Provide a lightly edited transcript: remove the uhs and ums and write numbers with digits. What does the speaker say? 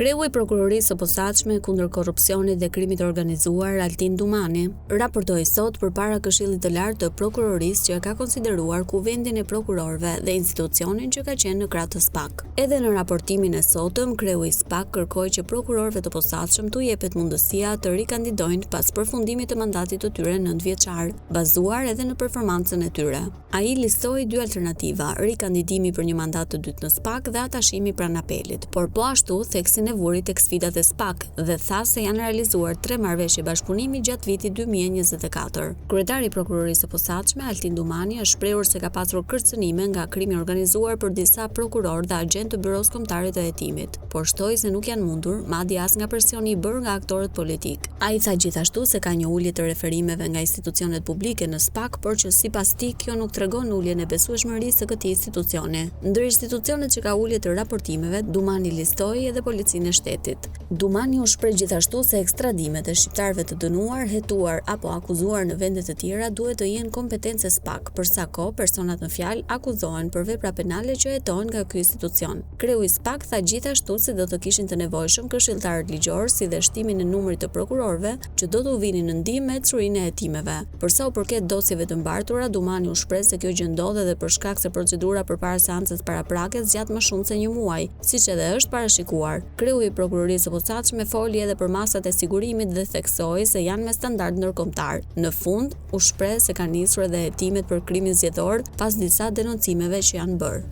Kreu i prokurorisë së posaçme kundër korrupsionit dhe krimit të organizuar, Altin Dumani, raportoi sot përpara Këshillit të Lartë të Prokurorisë që ka konsideruar kuvendin e prokurorëve dhe institucionin që ka qenë në krah të SPAK. Edhe në raportimin e sotëm, kreu i SPAK kërkoi që prokurorëve të posaçëm t'u jepet mundësia të rikandidojnë pas përfundimit të mandatit të tyre 9 vjeçar, bazuar edhe në performancën e tyre. Ai listoi dy alternativa: rikandidimi për një mandat të dytë në SPAK dhe atashimi pranë apelit, por po ashtu theksin e vuri tek sfidat e SPAK dhe tha se janë realizuar 3 marrëveshje bashkëpunimi gjatë vitit 2024. Kryetari i prokurorisë së posaçme, Altin Dumani, është shprehur se ka pasur kërcënime nga krimi organizuar për disa prokurorë dhe agentë të Byros Kombëtare të Hetimit, por shtoi se nuk janë mundur, madje as nga presioni i bërë nga aktorët politik. Ai tha gjithashtu se ka një ulje të referimeve nga institucionet publike në SPAK, por që sipas tij kjo nuk tregon uljen e besueshmërisë së këtij institucioni. Ndër institucionet që ka ulje të raportimeve, Dumani listoi edhe Policinë e Shtetit. Dumani u shpreh gjithashtu se ekstradimet e shqiptarëve të dënuar, hetuar apo akuzuar në vende të tjera duhet të jenë kompetencë e SPAK, për sa kohë personat në fjalë akuzohen për vepra penale që hetohen nga ky institucion. Kreu i SPAK tha gjithashtu se do të kishin të nevojshëm këshilltarët ligjor, si dhe shtimin e numrit të prokurorëve që do të vinin në ndihmë me çurinë e hetimeve. Për sa u përket dosjeve të mbartura, Dumani u shpreh se kjo gjë ndodh edhe për shkak se procedura përpara seancës paraprake zgjat më shumë se një muaj, siç edhe është parashikuar. Kreu i prokurorisë së posaçme foli edhe për masat e sigurimit dhe theksoi se janë me standard ndërkombëtar. Në fund, u shpreh se kanë nisur edhe hetimet për krimin zgjedhor pas disa denoncimeve që janë bërë.